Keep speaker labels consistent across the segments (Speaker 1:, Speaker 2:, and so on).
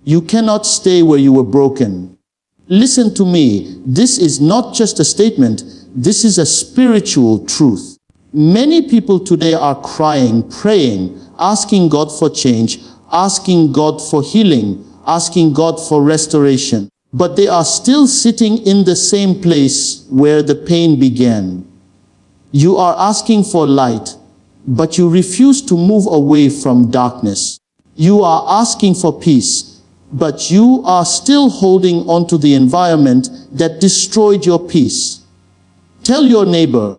Speaker 1: You cannot stay where you were broken. Listen to me. This is not just a statement. This is a spiritual truth. Many people today are crying, praying, asking God for change, asking God for healing, asking God for restoration. But they are still sitting in the same place where the pain began. You are asking for light, but you refuse to move away from darkness. You are asking for peace, but you are still holding on to the environment that destroyed your peace. Tell your neighbor,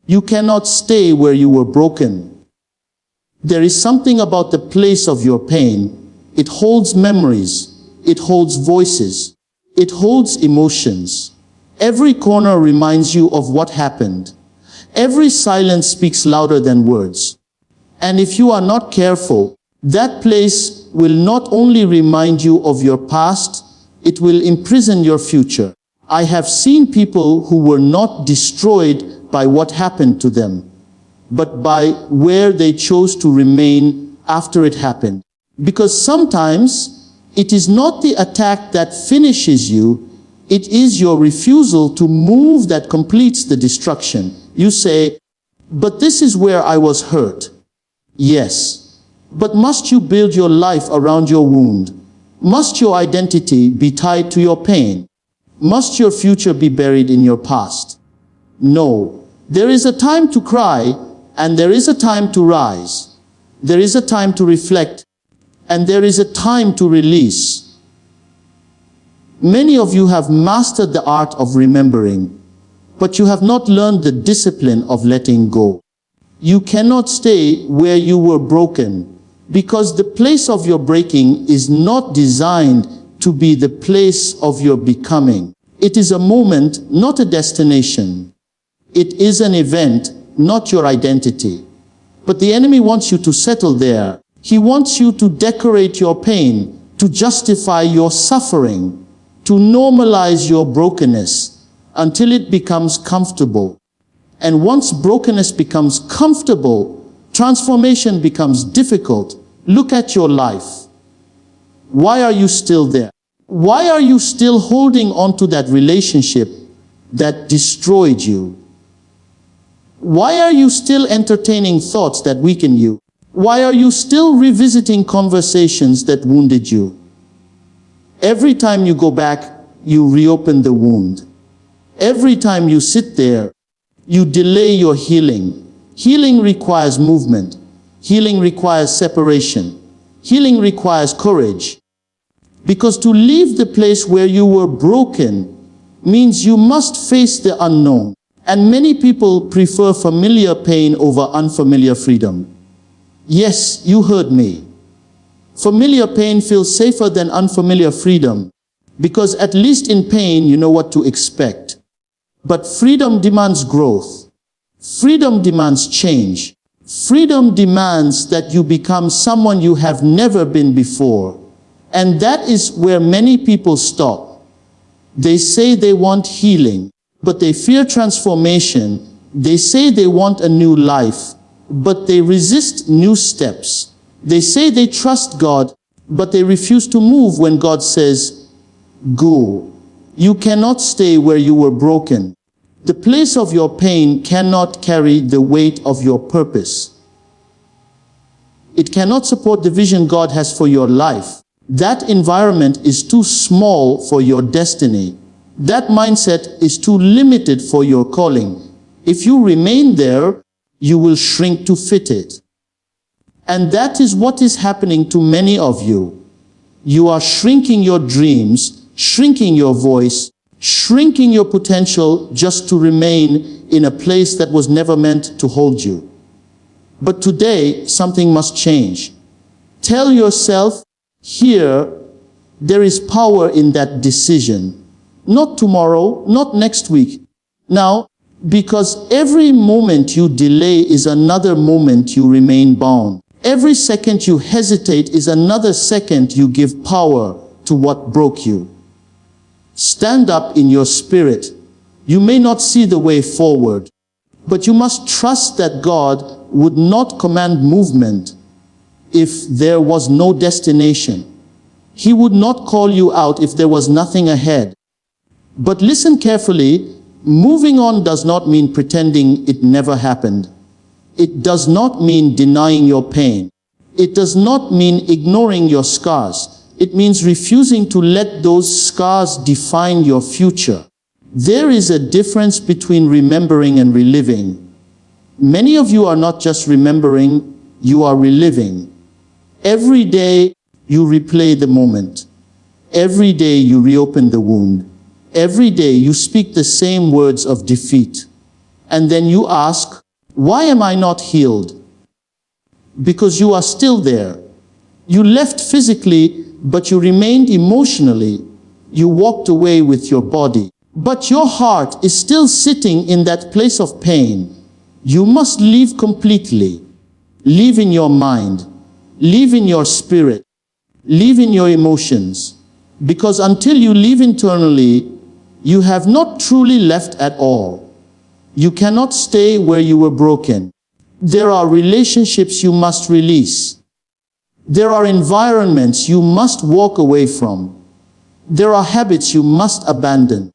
Speaker 1: you cannot stay where you were broken. There is something about the place of your pain. It holds memories. It holds voices. It holds emotions. Every corner reminds you of what happened. Every silence speaks louder than words. And if you are not careful, that place will not only remind you of your past, it will imprison your future. I have seen people who were not destroyed by what happened to them, but by where they chose to remain after it happened. Because sometimes it is not the attack that finishes you, it is your refusal to move that completes the destruction. You say, but this is where I was hurt. Yes, but must you build your life around your wound? Must your identity be tied to your pain? Must your future be buried in your past? No. There is a time to cry, and there is a time to rise. There is a time to reflect, and there is a time to release. Many of you have mastered the art of remembering, but you have not learned the discipline of letting go. You cannot stay where you were broken, because the place of your breaking is not designed to be the place of your becoming. It is a moment, not a destination. It is an event, not your identity. But the enemy wants you to settle there. He wants you to decorate your pain, to justify your suffering, to normalize your brokenness until it becomes comfortable. And once brokenness becomes comfortable, transformation becomes difficult. Look at your life. Why are you still there? Why are you still holding on to that relationship that destroyed you? Why are you still entertaining thoughts that weaken you? Why are you still revisiting conversations that wounded you? Every time you go back, you reopen the wound. Every time you sit there, you delay your healing. Healing requires movement. Healing requires separation. Healing requires courage. Because to leave the place where you were broken means you must face the unknown. And many people prefer familiar pain over unfamiliar freedom. Yes, you heard me. Familiar pain feels safer than unfamiliar freedom, because at least in pain you know what to expect. But freedom demands growth. Freedom demands change. Freedom demands that you become someone you have never been before. And that is where many people stop. They say they want healing, but they fear transformation. They say they want a new life, but they resist new steps. They say they trust God, but they refuse to move when God says, go. You cannot stay where you were broken. The place of your pain cannot carry the weight of your purpose. It cannot support the vision God has for your life. That environment is too small for your destiny. That mindset is too limited for your calling. If you remain there, you will shrink to fit it. And that is what is happening to many of you. You are shrinking your dreams, shrinking your voice, shrinking your potential just to remain in a place that was never meant to hold you. But today, something must change. Tell yourself, here, there is power in that decision. Not tomorrow, not next week. Now, because every moment you delay is another moment you remain bound. Every second you hesitate is another second you give power to what broke you. Stand up in your spirit. You may not see the way forward, but you must trust that God would not command movement if there was no destination. He would not call you out if there was nothing ahead. But listen carefully, moving on does not mean pretending it never happened. It does not mean denying your pain. It does not mean ignoring your scars. It means refusing to let those scars define your future. There is a difference between remembering and reliving. Many of you are not just remembering, you are reliving. Every day you replay the moment. Every day you reopen the wound. Every day you speak the same words of defeat. And then you ask, why am I not healed? Because you are still there. You left physically, but you remained emotionally. You walked away with your body. But your heart is still sitting in that place of pain. You must leave completely. Leave in your mind. Leave in your spirit. Leave in your emotions. Because until you leave internally, you have not truly left at all. You cannot stay where you were broken. There are relationships you must release. There are environments you must walk away from. There are habits you must abandon.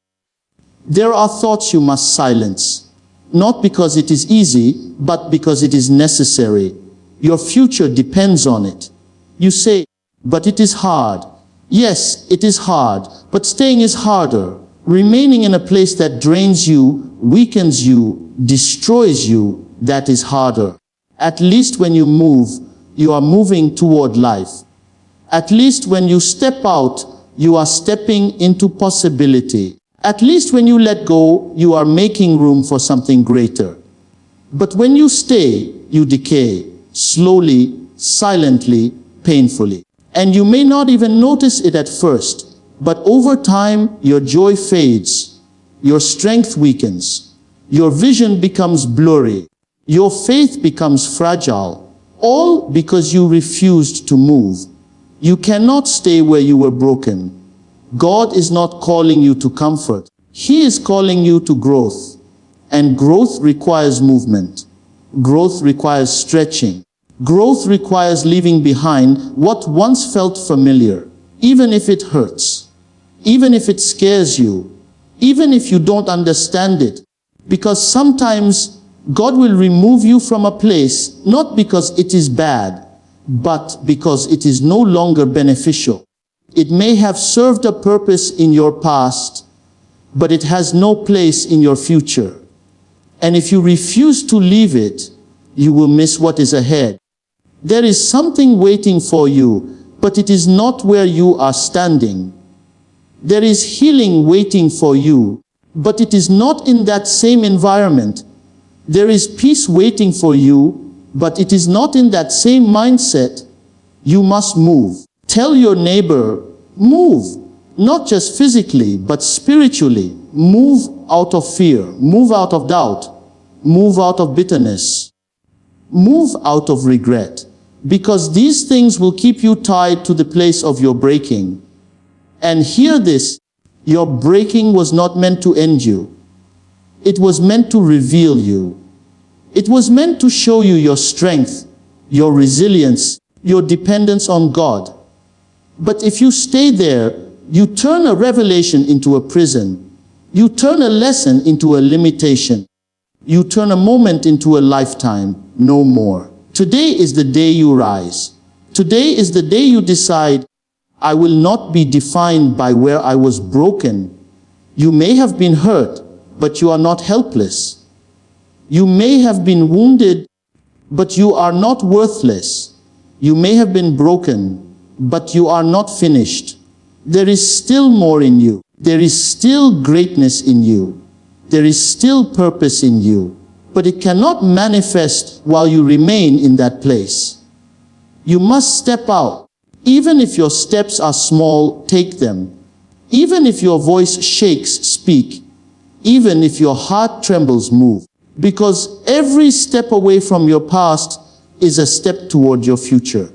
Speaker 1: There are thoughts you must silence. Not because it is easy, but because it is necessary. Your future depends on it. You say, but it is hard. Yes, it is hard, but staying is harder. Remaining in a place that drains you, weakens you, destroys you, that is harder. At least when you move, you are moving toward life. At least when you step out, you are stepping into possibility. At least when you let go, you are making room for something greater. But when you stay, you decay, slowly, silently, painfully. And you may not even notice it at first. But over time, your joy fades, your strength weakens, your vision becomes blurry, your faith becomes fragile, all because you refused to move. You cannot stay where you were broken. God is not calling you to comfort. He is calling you to growth. And growth requires movement. Growth requires stretching. Growth requires leaving behind what once felt familiar, even if it hurts. Even if it scares you, even if you don't understand it. Because sometimes God will remove you from a place, not because it is bad, but because it is no longer beneficial. It may have served a purpose in your past, but it has no place in your future. And if you refuse to leave it, you will miss what is ahead. There is something waiting for you, but it is not where you are standing. There is healing waiting for you, but it is not in that same environment. There is peace waiting for you, but it is not in that same mindset. You must move. Tell your neighbor, move. Not just physically, but spiritually. Move out of fear. Move out of doubt. Move out of bitterness. Move out of regret. Because these things will keep you tied to the place of your breaking. And hear this, your breaking was not meant to end you. It was meant to reveal you. It was meant to show you your strength, your resilience, your dependence on God. But if you stay there, you turn a revelation into a prison. You turn a lesson into a limitation. You turn a moment into a lifetime, no more. Today is the day you rise. Today is the day you decide, I will not be defined by where I was broken. You may have been hurt, but you are not helpless. You may have been wounded, but you are not worthless. You may have been broken, but you are not finished. There is still more in you. There is still greatness in you. There is still purpose in you. But it cannot manifest while you remain in that place. You must step out. Even if your steps are small, take them. Even if your voice shakes, speak. Even if your heart trembles, move. Because every step away from your past is a step toward your future.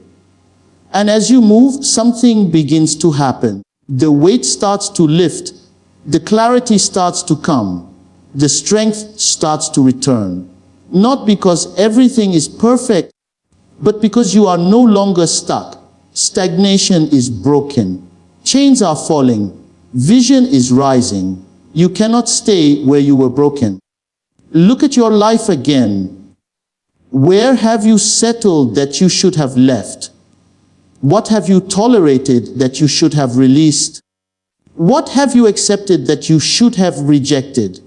Speaker 1: And as you move, something begins to happen. The weight starts to lift. The clarity starts to come. The strength starts to return. Not because everything is perfect, but because you are no longer stuck. Stagnation is broken. Chains are falling. Vision is rising. You cannot stay where you were broken. Look at your life again. Where have you settled that you should have left? What have you tolerated that you should have released? What have you accepted that you should have rejected?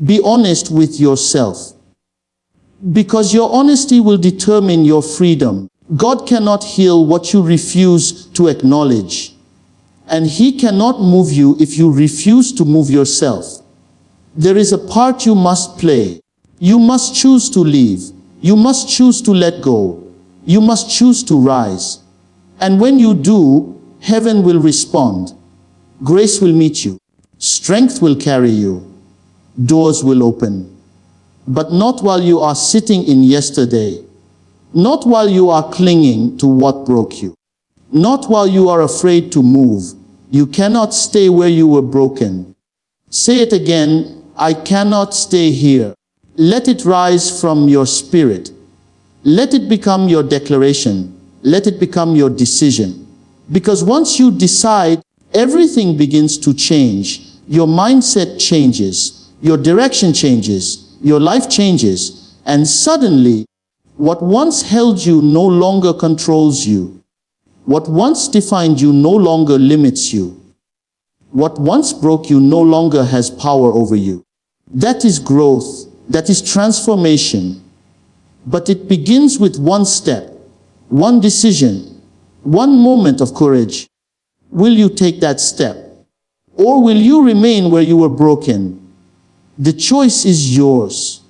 Speaker 1: Be honest with yourself. Because your honesty will determine your freedom. God cannot heal what you refuse to acknowledge. And He cannot move you if you refuse to move yourself. There is a part you must play. You must choose to leave. You must choose to let go. You must choose to rise. And when you do, heaven will respond. Grace will meet you. Strength will carry you. Doors will open. But not while you are sitting in yesterday. Not while you are clinging to what broke you. Not while you are afraid to move. You cannot stay where you were broken. Say it again, I cannot stay here. Let it rise from your spirit. Let it become your declaration. Let it become your decision. Because once you decide, everything begins to change. Your mindset changes. Your direction changes. Your life changes. And suddenly, what once held you no longer controls you. What once defined you no longer limits you. What once broke you no longer has power over you. That is growth. That is transformation. But it begins with one step, one decision, one moment of courage. Will you take that step? Or will you remain where you were broken? The choice is yours.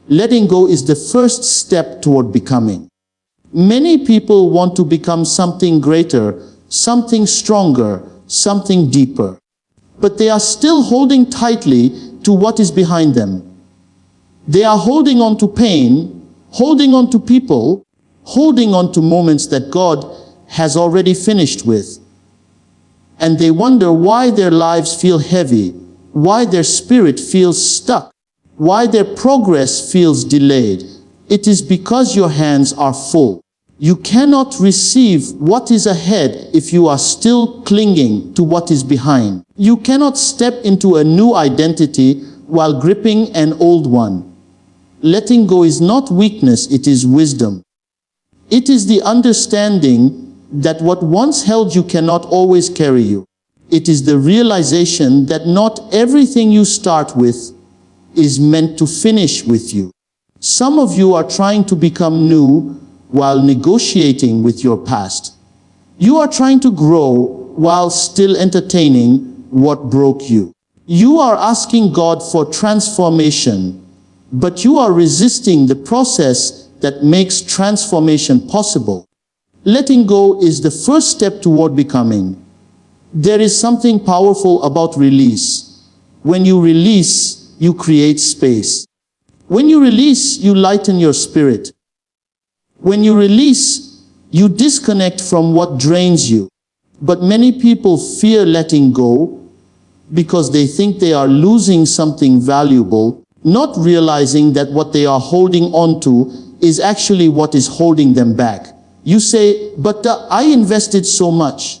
Speaker 1: Letting go is the first step toward becoming. Many people want to become something greater, something stronger, something deeper. But they are still holding tightly to what is behind them. They are holding on to pain, holding on to people, holding on to moments that God has already finished with. And they wonder why their lives feel heavy, why their spirit feels stuck, why their progress feels delayed. It is because your hands are full. You cannot receive what is ahead if you are still clinging to what is behind. You cannot step into a new identity while gripping an old one. Letting go is not weakness, it is wisdom. It is the understanding that what once held you cannot always carry you. It is the realization that not everything you start with is meant to finish with you. Some of you are trying to become new while negotiating with your past. You are trying to grow while still entertaining what broke you. You are asking God for transformation, but you are resisting the process that makes transformation possible. Letting go is the first step toward becoming. There is something powerful about release. When you release, you create space. When you release, you lighten your spirit. When you release, you disconnect from what drains you. But many people fear letting go because they think they are losing something valuable, not realizing that what they are holding on to is actually what is holding them back. You say, but I invested so much.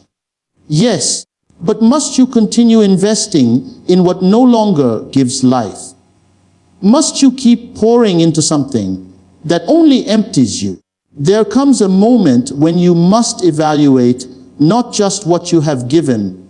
Speaker 1: Yes, but must you continue investing in what no longer gives life? Must you keep pouring into something that only empties you? There comes a moment when you must evaluate not just what you have given,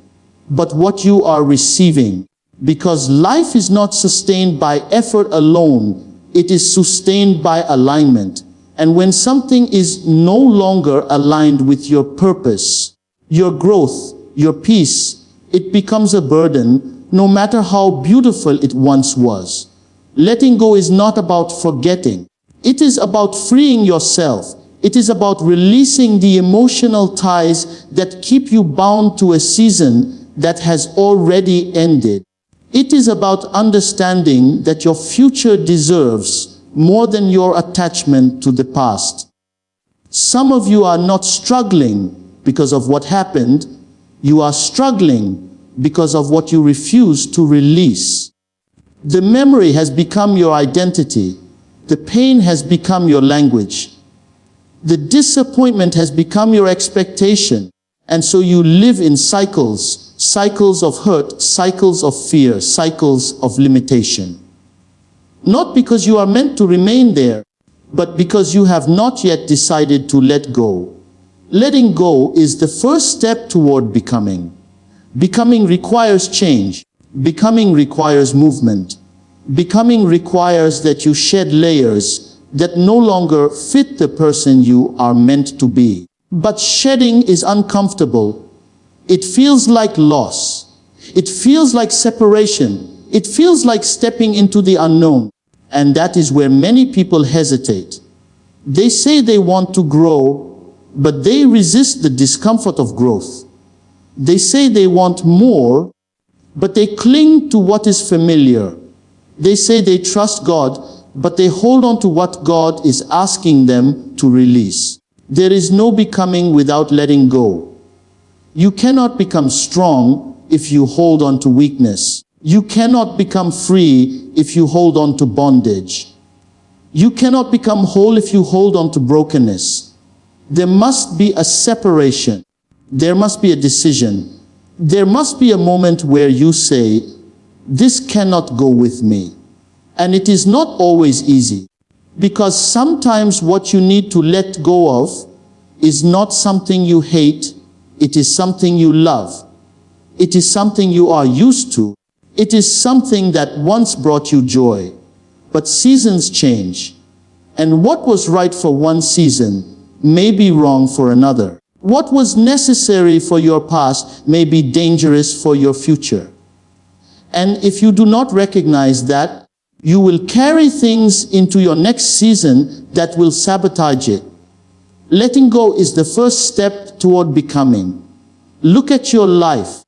Speaker 1: but what you are receiving. Because life is not sustained by effort alone, it is sustained by alignment. And when something is no longer aligned with your purpose, your growth, your peace, it becomes a burden, no matter how beautiful it once was. Letting go is not about forgetting. It is about freeing yourself. It is about releasing the emotional ties that keep you bound to a season that has already ended. It is about understanding that your future deserves more than your attachment to the past. Some of you are not struggling because of what happened. You are struggling because of what you refuse to release. The memory has become your identity. The pain has become your language. The disappointment has become your expectation, and so you live in cycles, cycles of hurt, cycles of fear, cycles of limitation. Not because you are meant to remain there, but because you have not yet decided to let go. Letting go is the first step toward becoming. Becoming requires change. Becoming requires movement. Becoming requires that you shed layers that no longer fit the person you are meant to be. But shedding is uncomfortable. It feels like loss. It feels like separation. It feels like stepping into the unknown. And that is where many people hesitate. They say they want to grow, but they resist the discomfort of growth. They say they want more, but they cling to what is familiar. They say they trust God, but they hold on to what God is asking them to release. There is no becoming without letting go. You cannot become strong if you hold on to weakness. You cannot become free if you hold on to bondage. You cannot become whole if you hold on to brokenness. There must be a separation. There must be a decision. There must be a moment where you say, this cannot go with me. And it is not always easy, because sometimes what you need to let go of is not something you hate, it is something you love. It is something you are used to. It is something that once brought you joy. But seasons change, and what was right for one season may be wrong for another. What was necessary for your past may be dangerous for your future. And if you do not recognize that, you will carry things into your next season that will sabotage it. Letting go is the first step toward becoming. Look at your life.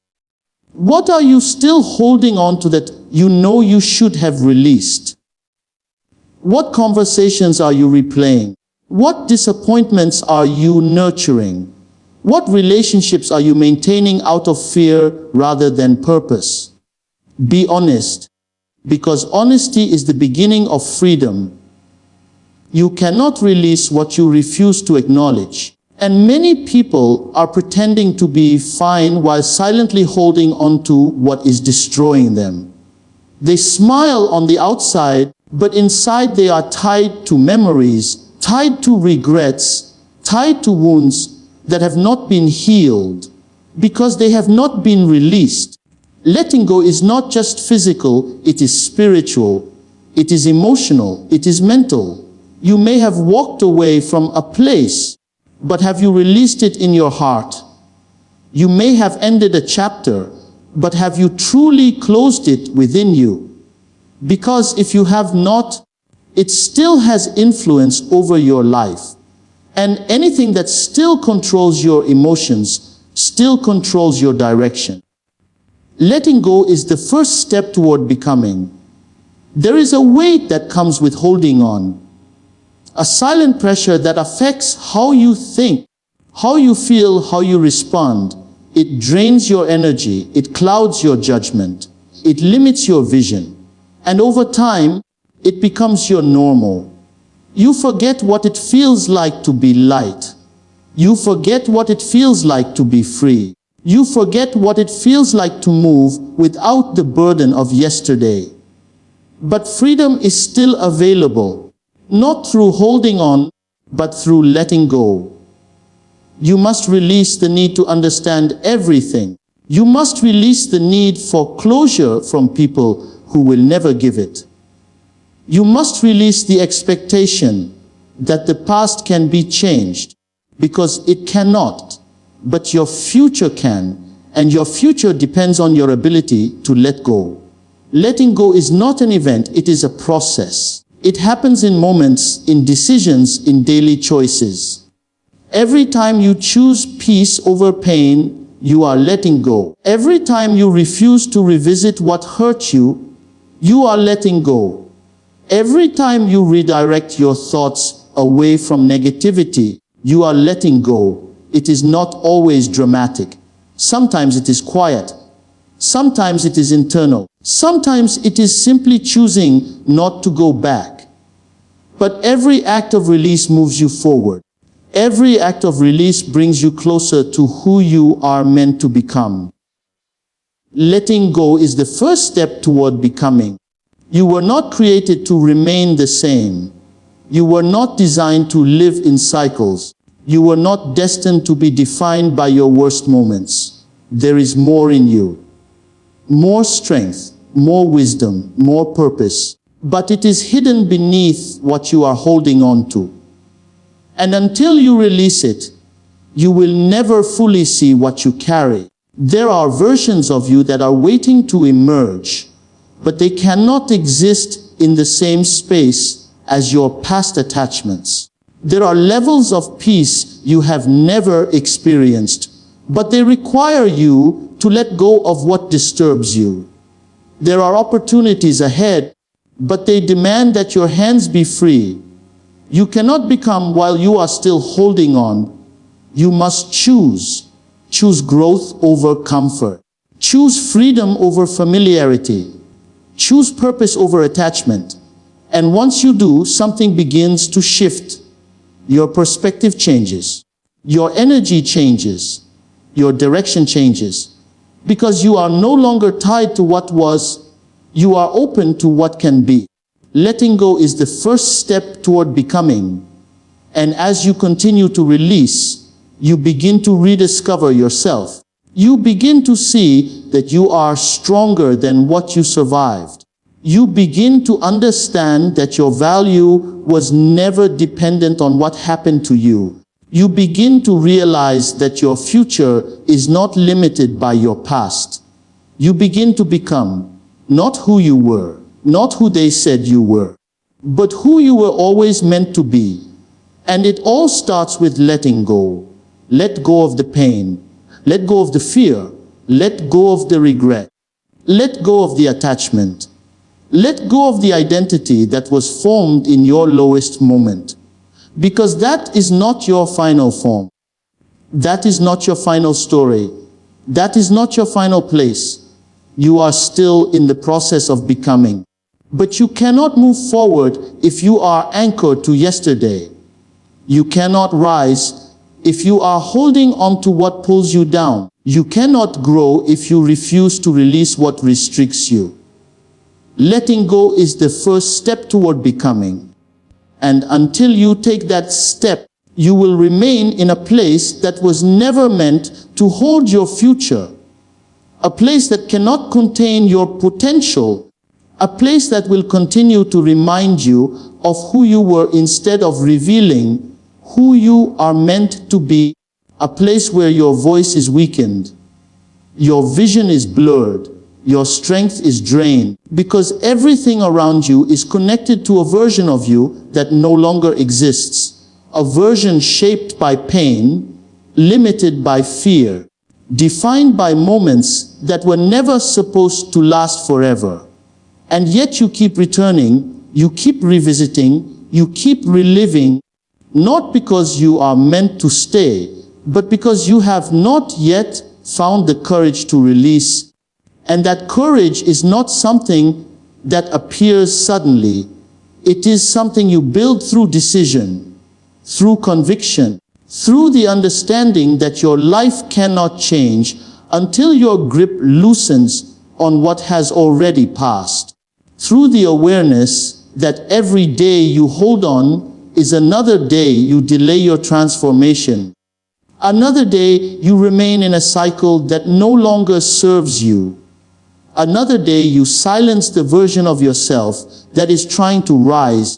Speaker 1: What are you still holding on to that you know you should have released? What conversations are you replaying? What disappointments are you nurturing? What relationships are you maintaining out of fear rather than purpose? Be honest, because honesty is the beginning of freedom. You cannot release what you refuse to acknowledge. And many people are pretending to be fine while silently holding on to what is destroying them. They smile on the outside, but inside they are tied to memories, tied to regrets, tied to wounds that have not been healed because they have not been released. Letting go is not just physical, it is spiritual, it is emotional, it is mental. You may have walked away from a place, but have you released it in your heart? You may have ended a chapter, but have you truly closed it within you? Because if you have not, it still has influence over your life. And anything that still controls your emotions still controls your direction. Letting go is the first step toward becoming. There is a weight that comes with holding on. A silent pressure that affects how you think, how you feel, how you respond. It drains your energy, it clouds your judgment, it limits your vision. And over time, it becomes your normal. You forget what it feels like to be light. You forget what it feels like to be free. You forget what it feels like to move without the burden of yesterday. But freedom is still available, not through holding on, but through letting go. You must release the need to understand everything. You must release the need for closure from people who will never give it. You must release the expectation that the past can be changed, because it cannot, but your future can, and your future depends on your ability to let go. Letting go is not an event, it is a process. It happens in moments, in decisions, in daily choices. Every time you choose peace over pain, you are letting go. Every time you refuse to revisit what hurt you, you are letting go. Every time you redirect your thoughts away from negativity, you are letting go. It is not always dramatic. Sometimes it is quiet. Sometimes it is internal. Sometimes it is simply choosing not to go back. But every act of release moves you forward. Every act of release brings you closer to who you are meant to become. Letting go is the first step toward becoming. You were not created to remain the same. You were not designed to live in cycles. You were not destined to be defined by your worst moments. There is more in you. More strength, more wisdom, more purpose. But it is hidden beneath what you are holding on to. And until you release it, you will never fully see what you carry. There are versions of you that are waiting to emerge, but they cannot exist in the same space as your past attachments. There are levels of peace you have never experienced, but they require you to let go of what disturbs you. There are opportunities ahead, but they demand that your hands be free. You cannot become while you are still holding on. You must choose. Choose growth over comfort. Choose freedom over familiarity. Choose purpose over attachment. And once you do, something begins to shift. Your perspective changes. Your energy changes. Your direction changes. Because you are no longer tied to what was, you are open to what can be. Letting go is the first step toward becoming. And as you continue to release, you begin to rediscover yourself. You begin to see that you are stronger than what you survived. You begin to understand that your value was never dependent on what happened to you. You begin to realize that your future is not limited by your past. You begin to become not who you were, not who they said you were, but who you were always meant to be. And it all starts with letting go. Let go of the pain. Let go of the fear. Let go of the regret. Let go of the attachment. Let go of the identity that was formed in your lowest moment. Because that is not your final form. That is not your final story. That is not your final place. You are still in the process of becoming. But you cannot move forward if you are anchored to yesterday. You cannot rise if you are holding on to what pulls you down. You cannot grow if you refuse to release what restricts you. Letting go is the first step toward becoming. And until you take that step, you will remain in a place that was never meant to hold your future. A place that cannot contain your potential. A place that will continue to remind you of who you were instead of revealing who you are meant to be. A place where your voice is weakened, your vision is blurred, your strength is drained, because everything around you is connected to a version of you that no longer exists. A version shaped by pain, limited by fear, defined by moments that were never supposed to last forever. And yet you keep returning, you keep revisiting, you keep reliving, not because you are meant to stay, but because you have not yet found the courage to release. And that courage is not something that appears suddenly. It is something you build through decision, through conviction, through the understanding that your life cannot change until your grip loosens on what has already passed. Through the awareness that every day you hold on is another day you delay your transformation. Another day you remain in a cycle that no longer serves you. Another day you silence the version of yourself that is trying to rise,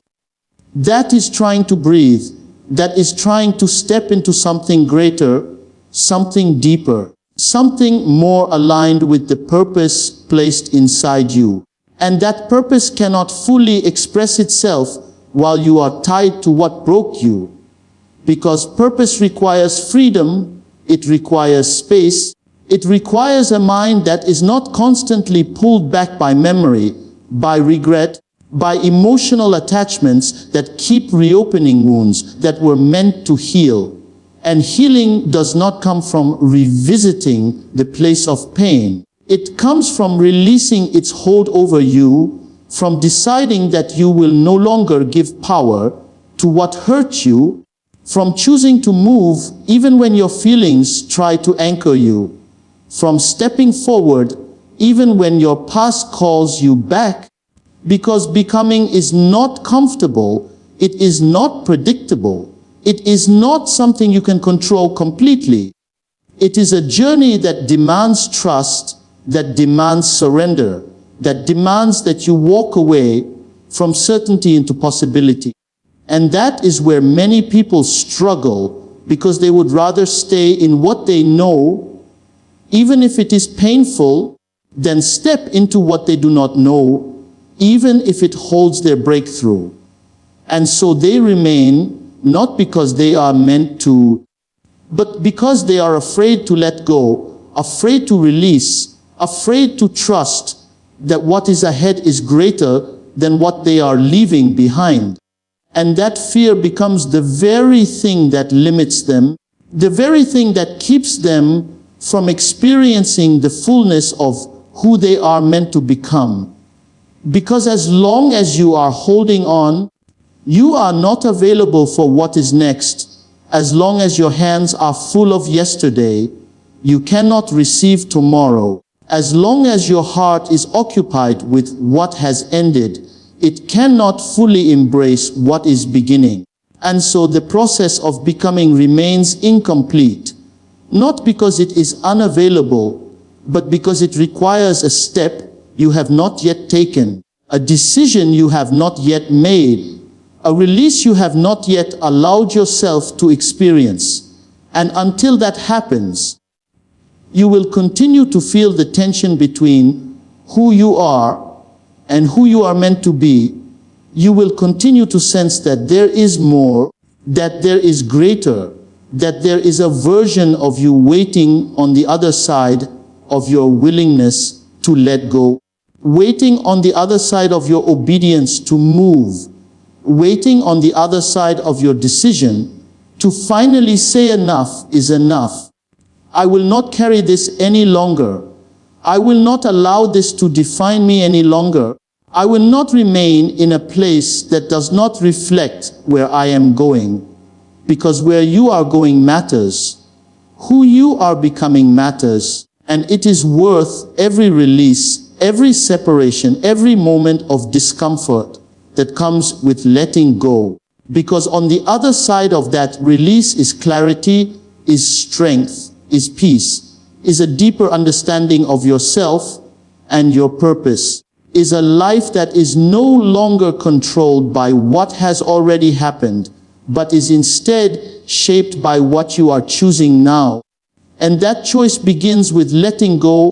Speaker 1: that is trying to breathe, that is trying to step into something greater, something deeper, something more aligned with the purpose placed inside you. And that purpose cannot fully express itself while you are tied to what broke you. Because purpose requires freedom, it requires space, it requires a mind that is not constantly pulled back by memory, by regret, by emotional attachments that keep reopening wounds that were meant to heal. And healing does not come from revisiting the place of pain. It comes from releasing its hold over you, from deciding that you will no longer give power to what hurt you, from choosing to move even when your feelings try to anchor you, from stepping forward even when your past calls you back, because becoming is not comfortable, it is not predictable, it is not something you can control completely. It is a journey that demands trust, that demands surrender, that demands that you walk away from certainty into possibility. And that is where many people struggle, because they would rather stay in what they know, even if it is painful, than step into what they do not know, even if it holds their breakthrough. And so they remain, not because they are meant to, but because they are afraid to let go, afraid to release, afraid to trust that what is ahead is greater than what they are leaving behind. And that fear becomes the very thing that limits them, the very thing that keeps them from experiencing the fullness of who they are meant to become. Because as long as you are holding on, you are not available for what is next. As long as your hands are full of yesterday, you cannot receive tomorrow. As long as your heart is occupied with what has ended, it cannot fully embrace what is beginning. And so the process of becoming remains incomplete, not because it is unavailable, but because it requires a step you have not yet taken, a decision you have not yet made, a release you have not yet allowed yourself to experience. And until that happens, you will continue to feel the tension between who you are and who you are meant to be. You will continue to sense that there is more, that there is greater, that there is a version of you waiting on the other side of your willingness to let go, waiting on the other side of your obedience to move, waiting on the other side of your decision to finally say enough is enough. I will not carry this any longer. I will not allow this to define me any longer. I will not remain in a place that does not reflect where I am going, because where you are going matters. Who you are becoming matters, and it is worth every release, every separation, every moment of discomfort that comes with letting go. Because on the other side of that release is clarity, is strength, is peace, is a deeper understanding of yourself and your purpose, is a life that is no longer controlled by what has already happened, but is instead shaped by what you are choosing now. And that choice begins with letting go